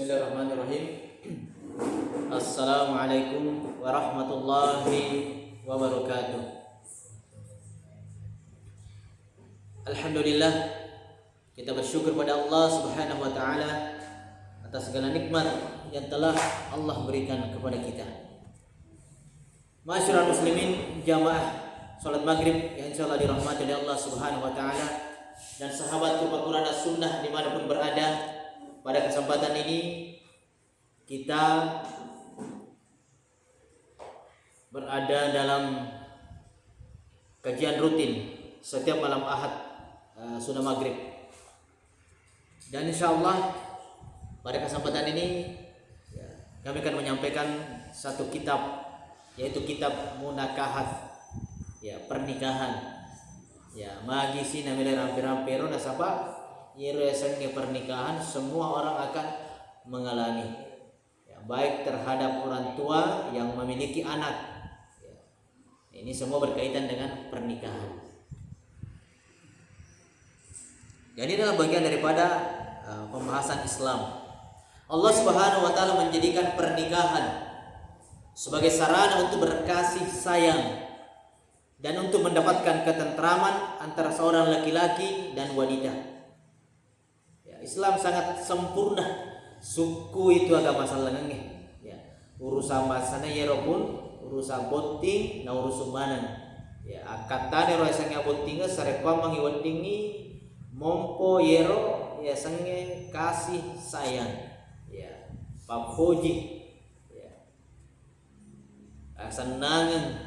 Bismillahirrahmanirrahim. Assalamualaikum warahmatullahi wabarakatuh. Alhamdulillah, kita bersyukur pada Allah Subhanahu wa taala atas segala nikmat yang telah Allah berikan kepada kita. Ma'asyiral muslimin, jamaah salat maghrib yang insyaallah dirahmati oleh Allah Subhanahu wa taala dan sahabat Quran dan Sunnah dimanapun berada. Pada kesempatan ini kita berada dalam kajian rutin setiap malam Ahad sunnah maghrib, dan insya Allah pada kesempatan ini kami akan menyampaikan satu kitab, yaitu kitab Munakahat, pernikahan. Magisi namanya rampir-rampiro nasaba Yeresengnya pernikahan semua orang akan mengalami, baik terhadap orang tua yang memiliki anak. Ini semua berkaitan dengan pernikahan. Jadi adalah bagian daripada pembahasan Islam. Allah Subhanahu wa taala menjadikan pernikahan sebagai sarana untuk berkasih sayang dan untuk mendapatkan ketentraman antara seorang laki-laki dan wanita. Islam sangat sempurna. Suku itu agama salangenge. Urusan masana yero pun urusan boting na urusan manan. Akatane ro sange botinga sarekwa mangiwendingi mompo yero sange kasih sayang. Papoji. Senangan.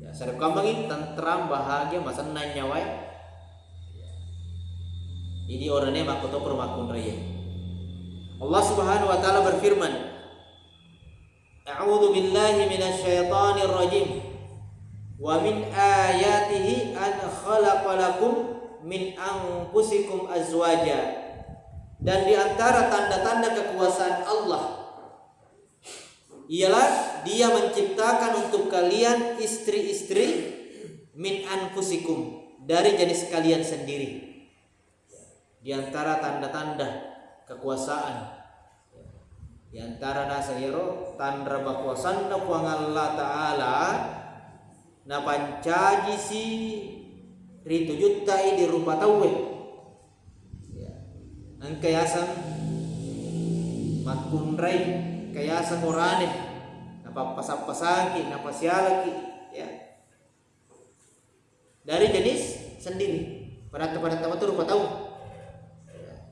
Sarekwa mangi tentram bahagia masanan nyawai. Ini orangnya makoto permakun raya. Allah Subhanahu wa taala berfirman, A'udzu billahi minasyaitonir rajim. Wa min ayatihi an khalaqa lakum min anfusikum azwaja. Dan di antara tanda-tanda kekuasaan Allah ialah Dia menciptakan untuk kalian istri-istri min anfusikum, dari jenis kalian sendiri. Di antara tanda-tanda kekuasaan, di antara nasayero tanda kekuasaan na puang Allah Ta'ala na pancaji si ritu jutai di rupa tawe ang kayasan makunray kayasan orane napapasapasaki napasialaki dari jenis sendiri pada tempat itu rupa tawe.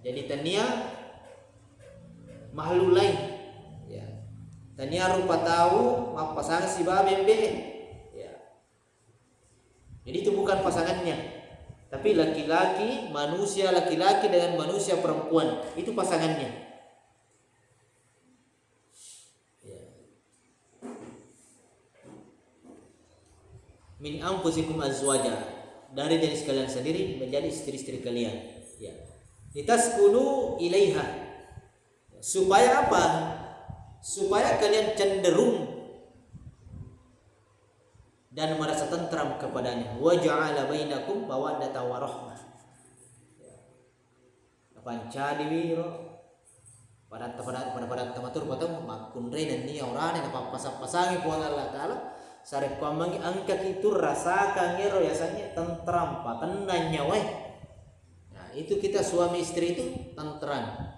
Jadi tania makhluk lain, tania rupa tahu pasangan si babembe, jadi itu bukan pasangannya, tapi laki-laki manusia laki-laki dengan manusia perempuan itu pasangannya. Min anfusikum azwaja, dari jenis kalian sendiri menjadi istri-istri kalian. Litaskunu ilaiha, supaya apa? Supaya kalian cenderung dan merasa tentram kepadanya. Wa ja'ala bainakum mawaddatan wa rahmah. Pancadi wiro pada tamatur patang makunre dan dia orang yang pasang-pasangi puang Allah Ta'ala sare kwamangi angkat itu rasakan ngero yasanya tentram patenanya weh. Itu kita suami istri itu tentram,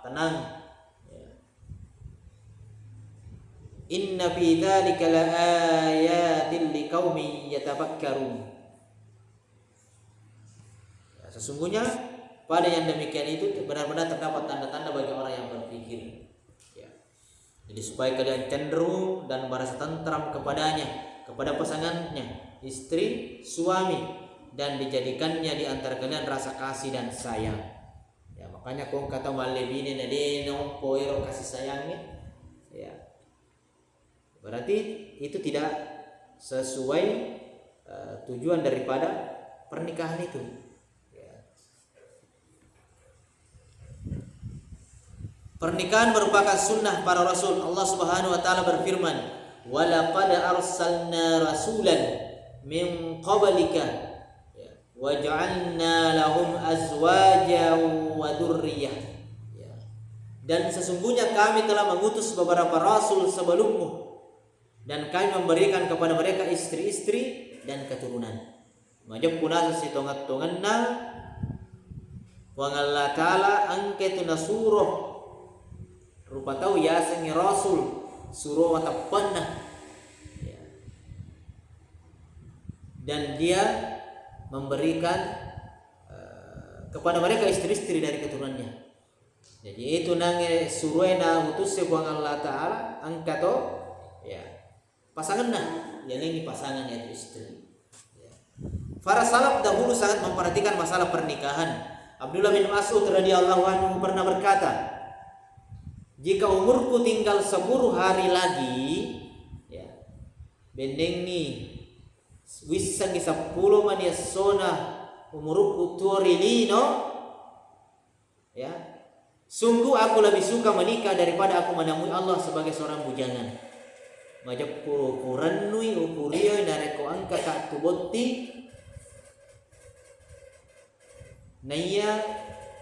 tenang. Inna fi dzalika laayatin liqaumin yatafakkarun. Sesungguhnya pada yang demikian itu benar-benar terdapat tanda-tanda bagi orang yang berpikir. Jadi supaya kalian cenderung dan merasa tentram kepadanya, kepada pasangannya, istri, suami, dan dijadikannya di antara kalian rasa kasih dan sayang. Makanya kau kata malebine nade nompo ero kasih sayangnya. Berarti itu tidak sesuai tujuan daripada pernikahan itu. Pernikahan merupakan sunnah para rasul. Allah Subhanahu wa taala berfirman, "Wa laqad arsalna rasulan min qablika waj'alna lahum azwajan wa dzurriyyah." Dan sesungguhnya kami telah mengutus beberapa rasul sebelummu, dan kami memberikan kepada mereka istri-istri dan keturunan. Majap punasa si tongat-tonganna wa Allah ta'ala angketu nasuruh rupa tahu ya sengi rasul suruh watapanna, dan dia memberikan kepada mereka istri-istri dari keturunannya. Jadi itu nange suruena utus sebuah Allah Ta'ala angkato ya pasangan nah, yang ini pasangan yaitu istri. Para salaf dahulu sangat memperhatikan masalah pernikahan. Abdullah bin Mas'ud radhiyallahu anhu pernah berkata, jika umurku tinggal 10 hari lagi, ya, bendeng nih, wisang 10 mania sona umurku tuorilino, ya, sungguh aku lebih suka menikah daripada aku menemui Allah sebagai seorang bujangan. Majap kuranui ukurio nareko angka tak tubotti naya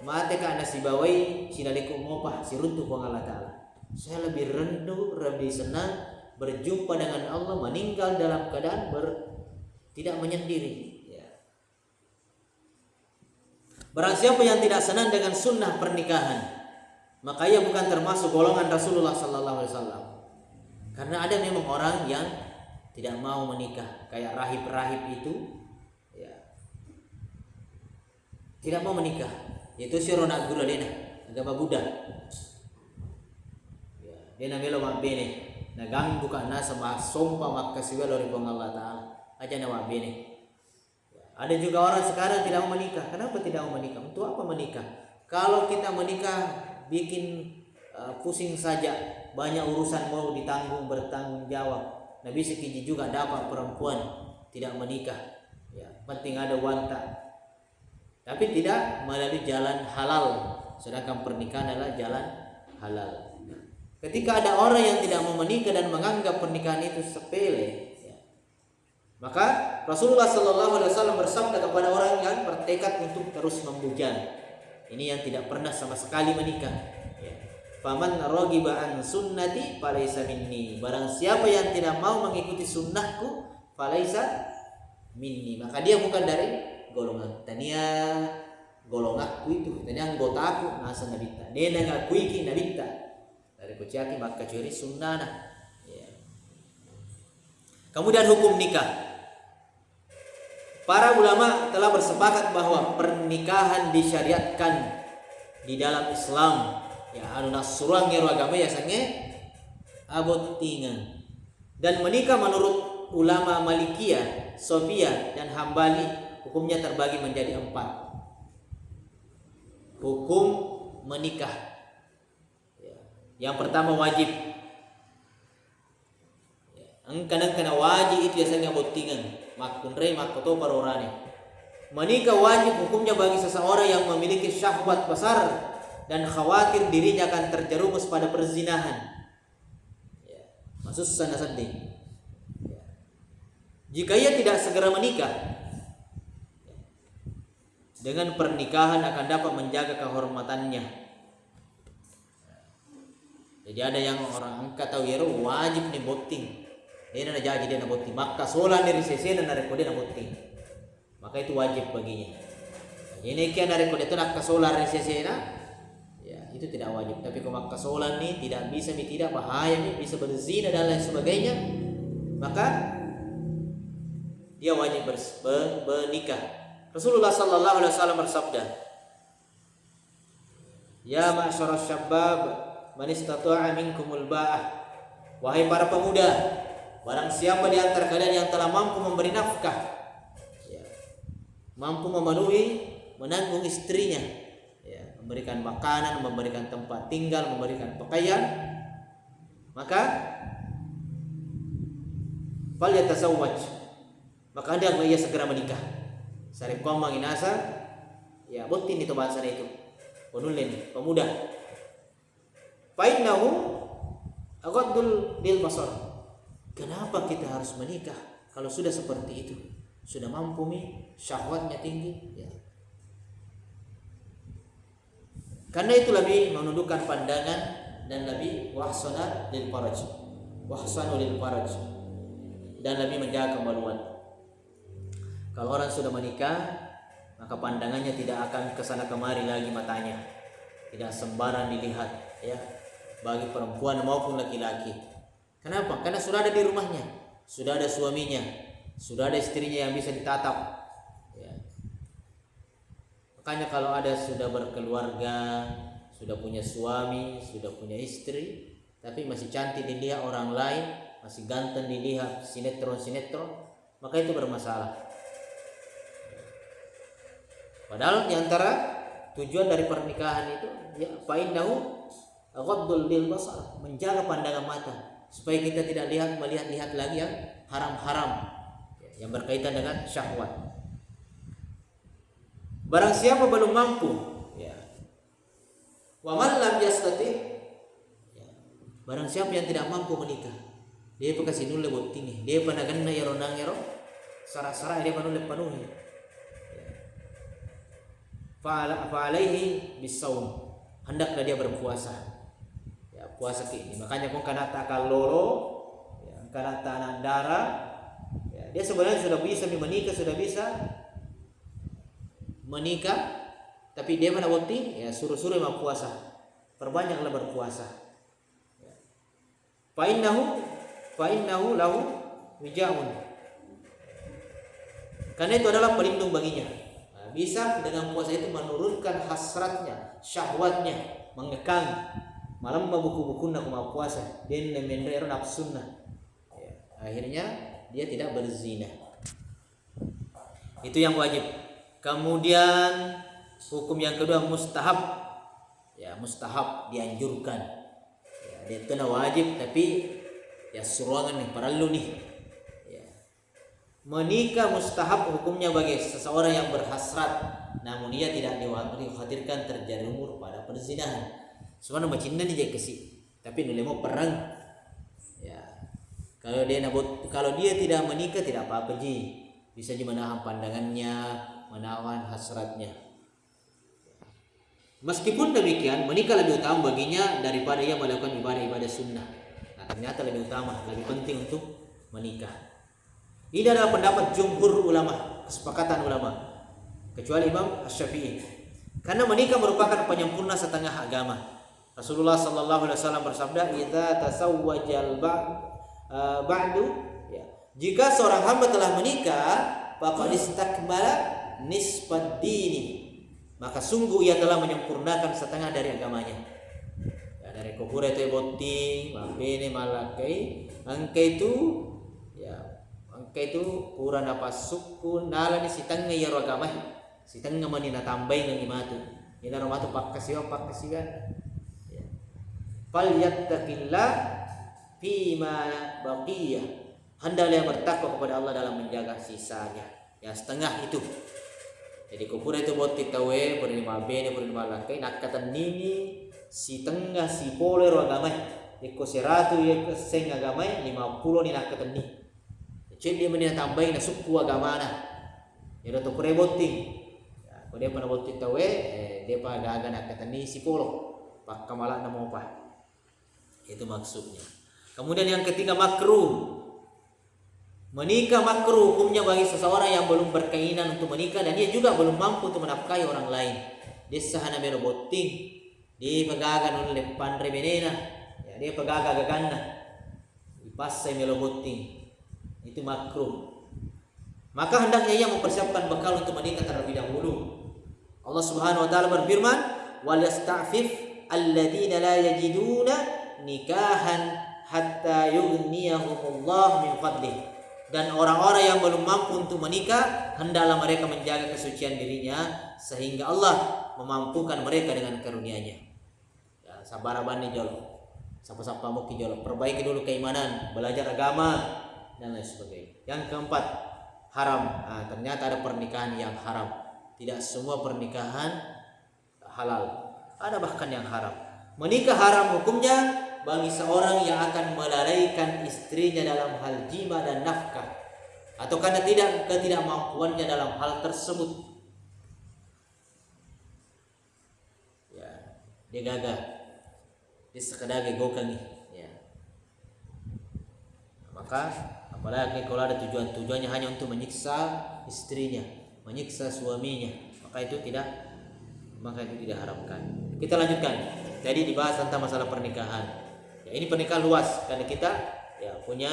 mate ka nasibawai sinaliku mopah siruntu ku Allah Ta'ala. Saya lebih rendu, lebih senang berjumpa dengan Allah, meninggal dalam keadaan tidak menyendiri, ya. Barang siapa yang tidak senang dengan sunnah pernikahan, maka ia bukan termasuk golongan Rasulullah sallallahu alaihi wasallam. Karena ada memang orang yang tidak mau menikah, kayak rahib-rahib itu, ya, tidak mau menikah. Itu si Rona Gula Dena, agama Buddha. Ya, dia namanya mak bene, nagang buka nasa sompa maka siwelo ribong Allah Ta'ala, aja nama bene. Ya, ada juga orang sekarang tidak mau menikah. Kenapa tidak mau menikah? Untuk apa menikah? Kalau kita menikah bikin pusing saja, banyak urusan mau bertanggung jawab. Nabi sekiji juga dapat perempuan tidak menikah, ya, penting ada wanita, tapi tidak melalui jalan halal, sedangkan pernikahan adalah jalan halal. Ketika ada orang yang tidak mau menikah dan menganggap pernikahan itu sepele, ya, maka Rasulullah Sallallahu Alaihi Wasallam bersabda kepada orang yang bertekad untuk terus membujang, ini yang tidak pernah sama sekali menikah, ya. Faman raghiba an sunnati falaisa minni. Barang siapa yang tidak mau mengikuti sunnahku, falaisa minni, maka dia bukan dari golongan. Tania golonganku itu, tania anggotaku nasa nabita. Nena ngaku iki nabita. Dari kuciaki maka curi sunnah. Ya. Kemudian hukum nikah. Para ulama telah bersepakat bahwa pernikahan disyariatkan di dalam Islam. Ya anu nasurang ngero agama ya sange abotingan. Dan menikah menurut ulama Malikiyah, Sofiyah dan Hambali hukumnya terbagi menjadi 4. Hukum menikah. Ya. Yang pertama wajib. Ya. Engkana wajib itu biasanya abotingan. Makunrei makoto parorane. Menikah wajib hukumnya bagi seseorang yang memiliki syahwat besar dan khawatir dirinya akan terjerumus pada perzinahan. Ya, maksud sana sedih. Ya. Jika ia tidak segera menikah, ya, dengan pernikahan akan dapat menjaga kehormatannya. Jadi ada yang orang angkat tahu ya wajib nih boting. Dia nak jadi dia nak boting. Maka solan dari sesi dan dari kode nak boting. Maka itu wajib baginya. Ini kian dari kode itu nak kasolar dari sesi na. Itu tidak wajib, tapi kalau kasolan nih tidak bisa, nih tidak bahaya nih, bisa berzina dan lain sebagainya, maka dia wajib bernikah. Rasulullah Sallallahu Alaihi Wasallam bersabda, ya ma'syarasy syabab man istata'a minkumul ba'ah, wahai para pemuda, barang siapa di antara kalian yang telah mampu memberi nafkah, ya, mampu memenuhi menanggung istrinya, memberikan makanan, memberikan tempat tinggal, memberikan pakaian, maka fal yatasawwaj, maka hendaklah ia segera menikah. Sari komang inasa, ya botin itu bahasa itu, penulin pemuda. Fainahu aghaddul lil basar. Kenapa kita harus menikah kalau sudah seperti itu, sudah mampu nih, syahwatnya tinggi, ya. Karena itu lebih menundukkan pandangan dan lebih wahsana lil faraj. Wahsanu lil faraj. Dan lebih menjaga kemaluan. Kalau orang sudah menikah, maka pandangannya tidak akan kesana kemari lagi matanya. Tidak sembarang dilihat, ya. Bagi perempuan maupun laki-laki. Kenapa? Karena sudah ada di rumahnya, sudah ada suaminya, sudah ada istrinya yang bisa ditatap. Ya. Makanya kalau ada sudah berkeluarga, sudah punya suami, sudah punya istri, tapi masih cantik dilihat orang lain, masih ganteng dilihat sinetron, maka itu bermasalah. Padahal diantara tujuan dari pernikahan itu, ya, fa'innahu ghaddul lil basar, menjaga pandangan mata supaya kita tidak melihat lagi yang haram-haram, yang berkaitan dengan syahwat. Barang siapa belum mampu, ya. Wa man lam yastati, ya. Barang siapa yang tidak mampu menikah, dia kasih nulle botting, dia panaganna ya ronang ya sara-sara dia panulle panuhi. Fa alaihi bisawm, hendaklah dia berpuasa. Ya, puasa ini. Makanya kung kanata kaloro, ya, kanata anak darah, ya, dia sebenarnya sudah bisa menikah, sudah bisa menikah, tapi dia mana bukti? Ya, suruh-suruh mau puasa. Perbanyaklah berpuasa. Ya. Fa innahu lahu wijaun. Karena itu adalah pelindung baginya. Bisa dengan puasa itu menurunkan hasratnya, syahwatnya, mengekang. Malam buku-buku nak mau puasa, dia menrero nafsunna. Ya, akhirnya dia tidak berzina. Itu yang wajib. Kemudian hukum yang kedua mustahab. Ya, mustahab dianjurkan. Ya, dia itu wajib tapi ya suruhangan nih, perlu nih. Menikah mustahab hukumnya bagi seseorang yang berhasrat, namun ia tidak dikhawatirkan terjadi umur pada perzinahan. Sebenarnya macam ni je kasi, tapi nilai mau perang. Ya, kalau dia tidak menikah tidak apa-apa ji, bisa menahan pandangannya, menahan hasratnya. Meskipun demikian, menikah lebih utama baginya daripada ia melakukan ibadah-ibadah sunnah. Nah, ternyata lebih utama, lebih penting untuk menikah. Ini adalah pendapat jumhur ulama, kesepakatan ulama, kecuali Imam Asy-Syafi'i. Karena menikah merupakan penyempurna setengah agama. Rasulullah sallallahu alaihi wasallam bersabda, "Idza tasawwajal ba'du," ya. Jika seorang hamba telah menikah, faqad istakmala nisfad dini. Maka sungguh ia telah menyempurnakan setengah dari agamanya. Ya, dari kubur itu boti, mabene malakai, angka itu kurang apa suku nala ni sitang ya rogamah sitang ngamani na tambay ng imatu ina romatu pakkasiwa ya fal yattaqillah fima baqiyah, hendaklah yang bertakwa kepada Allah dalam menjaga sisanya, ya setengah itu. Jadi kubur itu boti tawe bernima bene bernima langkai nakatan nini si tengah si pole rogamah iko seratu ya keseng agamai 50 ni nakatan ni. Jadi dia menina tambahin na suku agama na. Jadi to preboting. Ya, kalau dia pernah boting tawe, dia pa gaga na katani sipolo. Pakkamala na mo pa. Itu maksudnya. Kemudian yang ketiga makruh. Menikah makruh hukumnya bagi seseorang yang belum berkeinginan untuk menikah dan dia juga belum mampu untuk menafkahi orang lain. Dia sahana mero boting. Dia pagaga oleh pandre benena. Ya, dia pagaga gaganna. Ipasai melo boting. Itu makruh. Maka hendaknya ia mempersiapkan bekal untuk menikah terlebih dahulu. Allah Subhanahu wa taala berfirman, "Wal yasta'fif alladziina la yajiduna nikahan hatta yughniyahumullah min fadlih." Dan orang-orang yang belum mampu untuk menikah, hendaklah mereka menjaga kesucian dirinya sehingga Allah memampukan mereka dengan karunia-Nya. Ya, sabaraban jolo. Sapa-sapa mau kijolo, perbaiki dulu keimanan, belajar agama dan lain sebagainya. Yang keempat, haram. Nah, ternyata ada pernikahan yang haram. Tidak semua pernikahan halal. Ada bahkan yang haram. Menikah haram hukumnya bagi seorang yang akan melalaikan istrinya dalam hal jima dan nafkah, atau karena ketidakmampuannya dalam hal tersebut. Ya, dia gagah, dia sekedar gokangi, ya. Maka apalagi kalau ada tujuannya hanya untuk menyiksa istrinya, menyiksa suaminya, maka itu tidak haramkan. Kita lanjutkan. Jadi dibahas tentang masalah pernikahan. Ya, ini pernikahan luas karena kita ya punya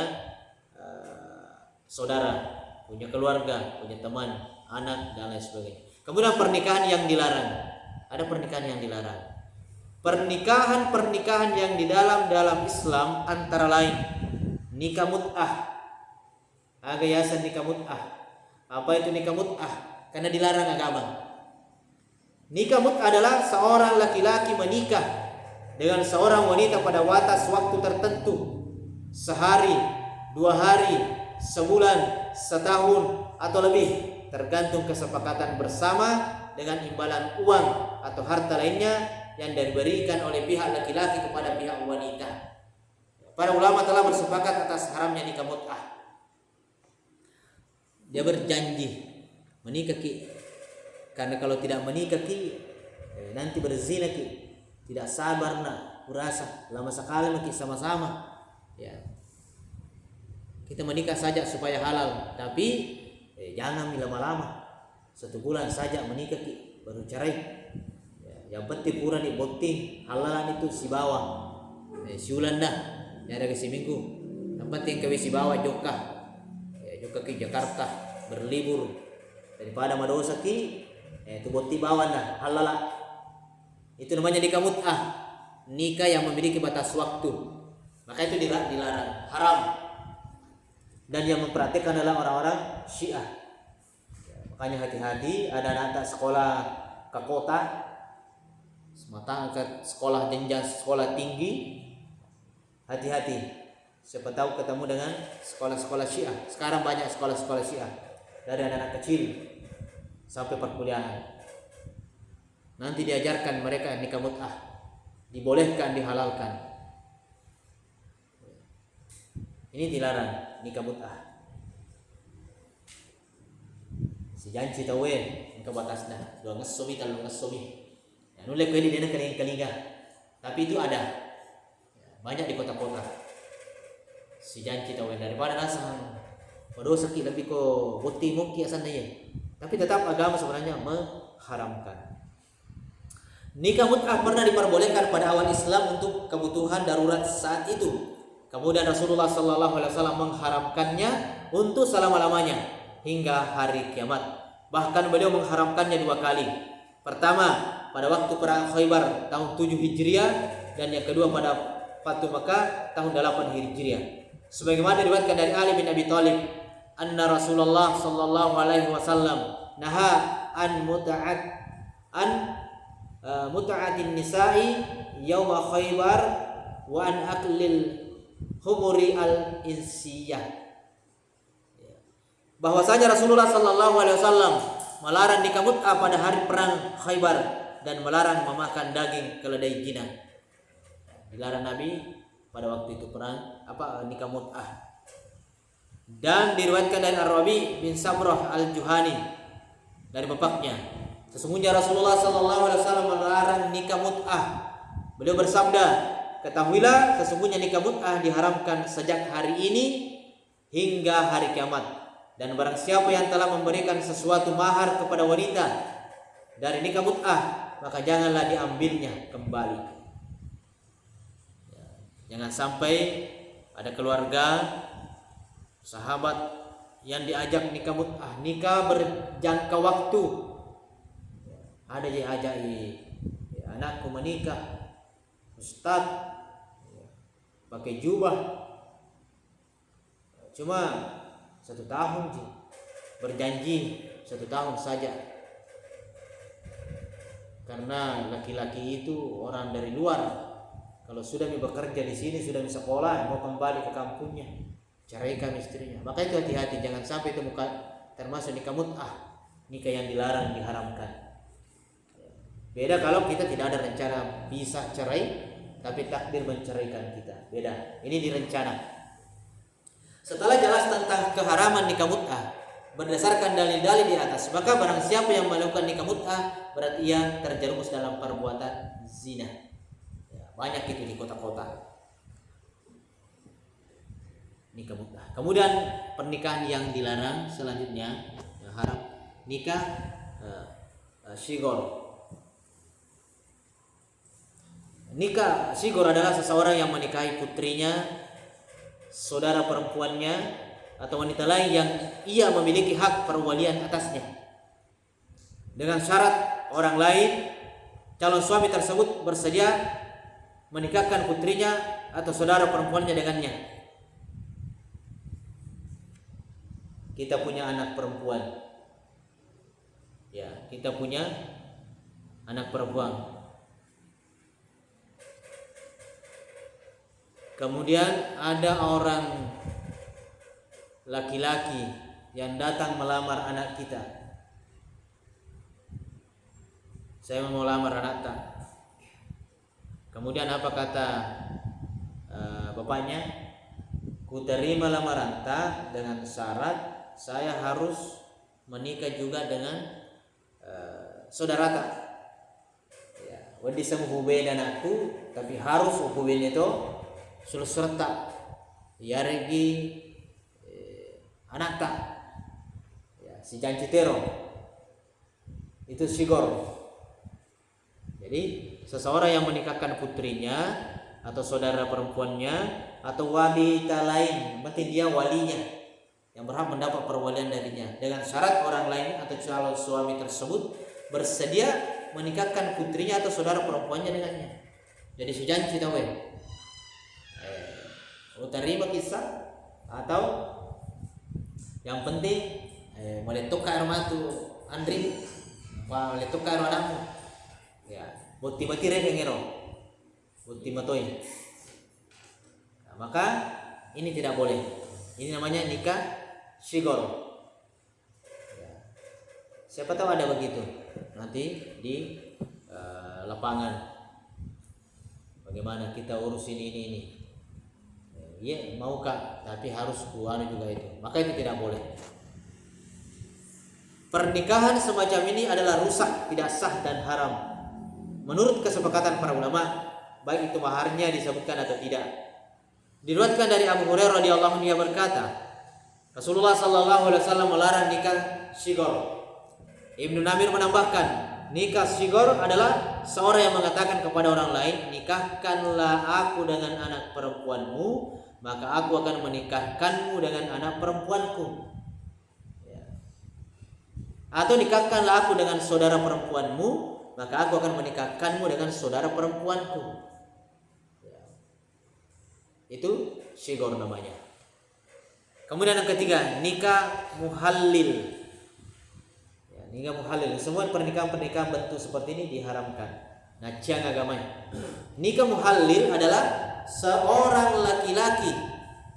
saudara, punya keluarga, punya teman, anak dan lain sebagainya. Kemudian pernikahan yang dilarang. Ada pernikahan yang dilarang. Pernikahan yang di dalam Islam antara lain nikah mut'ah. Ada yayasan nikah mut'ah. Apa itu nikah mut'ah? Karena dilarang agama. Nikah mut'ah adalah seorang laki-laki menikah dengan seorang wanita pada batas waktu tertentu, sehari, 2 hari, sebulan, setahun atau lebih, tergantung kesepakatan bersama dengan imbalan uang atau harta lainnya yang diberikan oleh pihak laki-laki kepada pihak wanita. Para ulama telah bersepakat atas haramnya nikah mut'ah. Dia berjanji menikah ki, karena kalau tidak menikah ki nanti berzina ki, tidak sabar nak, kurasa lama sekali maki sama-sama, ya. Kita menikah saja supaya halal, tapi jangan lama-lama, 1 bulan saja menikah ki baru cerai, ya. Yang penting pura di boting halalan itu si bawa, si ulan dah, ya ada si minggu, yang penting kami si bawa joka ke Jakarta berlibur daripada madosa ki itu boti bawan dah halala. Itu namanya nikah mut'ah, nikah yang memiliki batas waktu, maka itu dilarang, haram. Dan yang memperhatikan adalah orang-orang Syiah. Makanya hati-hati ada anak sekolah ke kota, semata ke sekolah jenjang sekolah tinggi, hati-hati. Siapa tahu ketemu dengan sekolah-sekolah Syiah. Sekarang banyak sekolah-sekolah Syiah, dari anak-anak kecil sampai perkuliahan. Nanti diajarkan mereka nikah mut'ah, dibolehkan, dihalalkan. Ini dilarang nikah mut'ah. Si janji tahu nikah batasnya, dua ngesomi talu ngesomi. Ya nulek kali dia kelinga. Tapi itu ada. Banyak di kota-kota. Si janji tahu daripada nasan berdosa ki lebih ko bukti mungkin asannya. Tapi tetap agama sebenarnya mengharamkan. Nikah mut'ah pernah diperbolehkan pada awal Islam untuk kebutuhan darurat saat itu. Kemudian Rasulullah SAW mengharamkannya untuk selama-lamanya hingga hari kiamat. Bahkan beliau mengharamkannya 2 kali. Pertama pada waktu perang Khaybar tahun 7 Hijriah, dan yang kedua pada Fatu Makkah tahun 8 Hijriah. Sebagaimana diriwayatkan dari Ali bin Abi Thalib, anna Rasulullah sallallahu alaihi wasallam naha an muta'atin nisa'i yauma Khaybar wa an aklil humuri al-insiyah. Bahwasanya Rasulullah sallallahu alaihi wasallam melarang nikah mut'ah pada hari perang Khaybar dan melarang memakan daging keledai jinak. Dilarang Nabi pada waktu itu perang nikah mut'ah. Dan diriwayatkan dari Ar-Rabi bin Sabrah Al-Juhani dari bapaknya, sesungguhnya Rasulullah SAW melarang nikah mut'ah. Beliau bersabda, ketahuilah sesungguhnya nikah mut'ah diharamkan sejak hari ini hingga hari kiamat. Dan barang siapa yang telah memberikan sesuatu mahar kepada wanita dari nikah mut'ah, maka janganlah diambilnya kembali. Jangan sampai ada keluarga, sahabat yang diajak nikah mut'ah, nikah berjangka waktu. Ada yang ajak anakku menikah, Ustaz, pakai jubah, cuma 1 tahun sih, berjanji 1 tahun saja. Karena laki-laki itu orang dari luar, kalau sudah bekerja di sini, sudah di sekolah, mau kembali ke kampungnya, ceraikan istrinya. Maka itu hati-hati, jangan sampai itu termasuk nikah mut'ah, nikah yang dilarang, diharamkan. Beda kalau kita tidak ada rencana bisa cerai, tapi takdir menceraikan kita. Beda. Ini direncana. Setelah jelas tentang keharaman nikah mut'ah berdasarkan dalil-dalil di atas, maka barang siapa yang melakukan nikah mut'ah berarti ia terjerumus dalam perbuatan zina. banyak itu di kota-kota. Nikah mut'ah. Kemudian pernikahan yang dilarang selanjutnya yang haram, nikah shigor. Nikah shigor adalah seseorang yang menikahi putrinya, saudara perempuannya, atau wanita lain yang ia memiliki hak perwalian atasnya, dengan syarat orang lain, calon suami tersebut bersedia menikahkan putrinya atau saudara perempuannya dengannya. Kita punya anak perempuan, ya, kita punya anak perempuan. Kemudian ada orang laki-laki yang datang melamar anak kita. Saya mau lamar anak tak. Kemudian apa kata bapaknya? Ku terima lamaran tak dengan syarat saya harus menikah juga dengan saudara tak. Ya, wadi sama hubungan anakku, tapi harus hubungan itu serta yaregi anak tak. Ya, si janji tero itu sigor. Jadi seseorang yang menikahkan putrinya atau saudara perempuannya atau wanita lain, berarti dia walinya yang berhak mendapat perwalian darinya, dengan syarat orang lain atau calon suami tersebut bersedia menikahkan putrinya atau saudara perempuannya dengannya. Jadi sejanji tahu ya. Terima kisah atau yang penting meletuk air matu Andri, meletuk air anakmu. Ya, bukti mati ngero, bukti matoi. Nah, maka ini tidak boleh. Ini namanya nikah shigor. Ya. Siapa tahu ada begitu nanti di lapangan. Bagaimana kita urusin ini. Iya, mau kak, tapi harus kuano juga itu. Maka itu tidak boleh. Pernikahan semacam ini adalah rusak, tidak sah dan haram. Menurut kesepakatan para ulama, baik itu maharnya disebutkan atau tidak. Diriwayatkan dari Abu Hurairah radhiyallahu anhu, dia berkata, Rasulullah sallallahu alaihi wasallam melarang nikah shigor. Ibnu Namir menambahkan, nikah shigor adalah seorang yang mengatakan kepada orang lain, nikahkanlah aku dengan anak perempuanmu, maka aku akan menikahkanmu dengan anak perempuanku. Ya. Atau nikahkanlah aku dengan saudara perempuanmu, maka aku akan menikahkanmu dengan saudara perempuanku. Ya. Itu shigor namanya. Kemudian yang ketiga, nikah muhallil. Ya, nikah muhallil. Semua pernikahan-pernikahan bentuk seperti ini diharamkan. Nah, ciang agamanya. Nikah muhallil adalah seorang laki-laki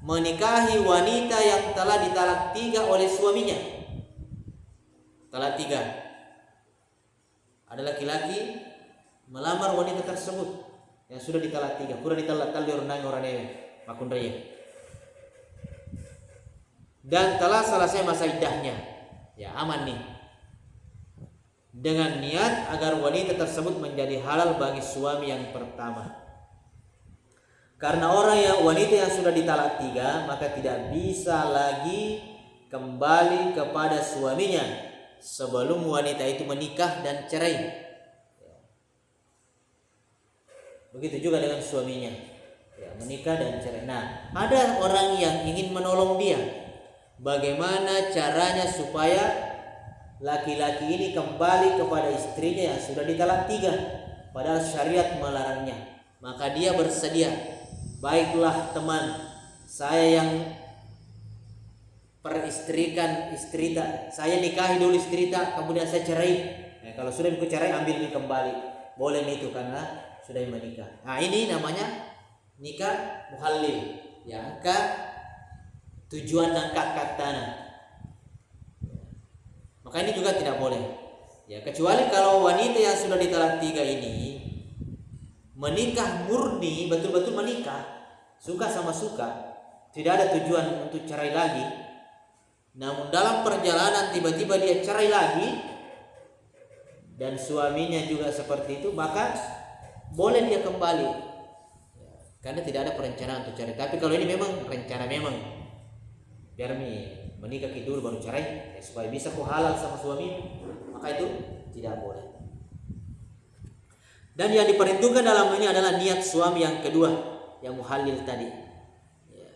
menikahi wanita yang telah ditalak 3 oleh suaminya. Talak 3. Ada laki-laki melamar wanita tersebut yang sudah ditalak 3. Kurang ditalak talur nang orang ini makun raya. Dan telah selesai masa iddahnya. Ya, aman nih. Dengan niat agar wanita tersebut menjadi halal bagi suami yang pertama. Karena wanita yang sudah ditalak 3, maka tidak bisa lagi kembali kepada suaminya sebelum wanita itu menikah dan cerai. Begitu juga dengan suaminya, ya, menikah dan cerai. Nah, ada orang yang ingin menolong dia. Bagaimana caranya supaya laki-laki ini kembali kepada istrinya yang sudah ditalak 3, padahal syariat melarangnya. Maka dia bersedia, baiklah teman, saya yang peristrikan istri tak, saya nikahi dulu istri tak, kemudian saya cerai. Nah, kalau sudah aku cerai, ambil ini kembali, boleh itu karena sudah menikah. Nah, ini namanya nikah muhallil. Ya, tujuan dan akad tanah. Maka ini juga tidak boleh. Ya, kecuali kalau wanita yang sudah ditalak 3 ini menikah murni, betul-betul menikah, suka sama suka, tidak ada tujuan untuk cerai lagi. Namun dalam perjalanan tiba-tiba dia cerai lagi dan suaminya juga seperti itu, maka boleh dia kembali karena tidak ada perencanaan untuk cerai. Tapi kalau ini memang rencana, memang biar menikah dulu baru cerai, supaya bisa kau halal sama suami, maka itu tidak boleh. Dan yang diperhitungkan dalam ini adalah niat suami yang kedua, yang muhalil tadi. Ya.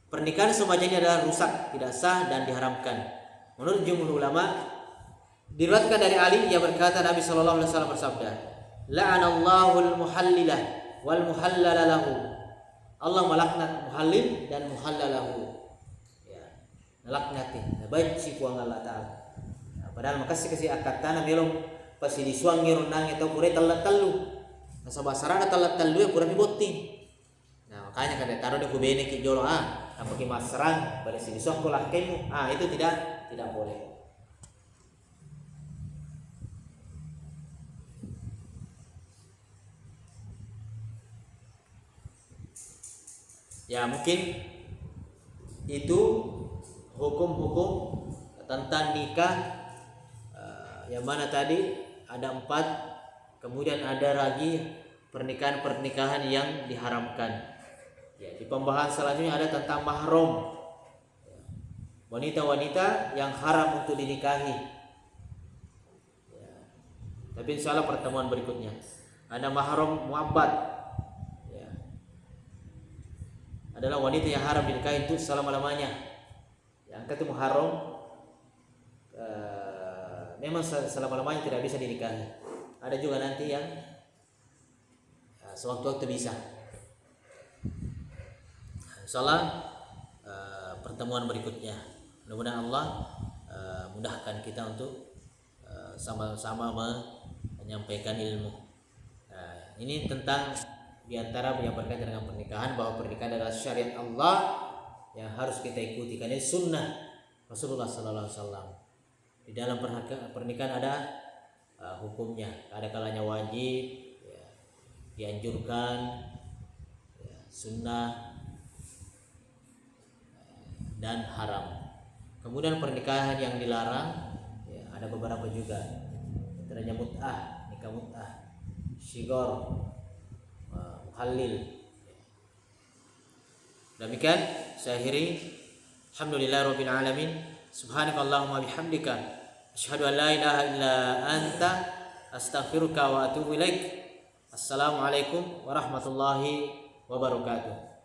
Pernikahan semacam ini adalah rusak, tidak sah dan diharamkan. Menurut jumhur ulama, diriwayatkan dari Ali yang berkata Nabi sallallahu alaihi wasallam bersabda, "La'anallahu al-muhallilah wal muhallala lahu." Allah melaknat muhallil dan muhallalahu. Ya, laknati, benci puang Allah Taala. Nah, padahal makasih akad tanah belum pasti disuangi renang atau pure telat telu. Nasabah sarana telat telu ya pura botti. Nah, makanya kada taruh di kubene ki jolo apa ki masrang pada sini songko lakemu. Itu tidak boleh. Ya, mungkin itu hukum-hukum tentang nikah yang mana tadi ada 4, kemudian ada lagi pernikahan yang diharamkan. Ya, di pembahasan selanjutnya ada tentang mahram, wanita-wanita yang haram untuk dinikahi. Ya, tapi insya Allah pertemuan berikutnya ada mahram muabbad. Adalah wanita yang haram dinikahi itu selama-lamanya. Yang kata muharram memang selama-lamanya tidak bisa dinikahi. Ada juga nanti yang sewaktu-waktu bisa. Insyaallah pertemuan berikutnya. Mudah-mudahan Allah mudahkan kita untuk sama-sama menyampaikan ilmu. Ini tentang di antara yang berkaitan dengan pernikahan, bahwa pernikahan adalah syariat Allah yang harus kita ikuti karena sunnah Rasulullah sallallahu alaihi wasallam. Di dalam pernikahan ada hukumnya, ada kalanya wajib, ya, dianjurkan, ya, sunnah, dan haram. Kemudian pernikahan yang dilarang, ya, ada beberapa juga. Antaranya mut'ah, nikah mut'ah, syigor, halil. Demikian saya akhiri. Alhamdulillahirabbil alamin. Subhanakallahumma bihamdika asyhadu an la ilaha illa anta astaghfiruka wa atubu ilaik. Assalamualaikum warahmatullahi wabarakatuh.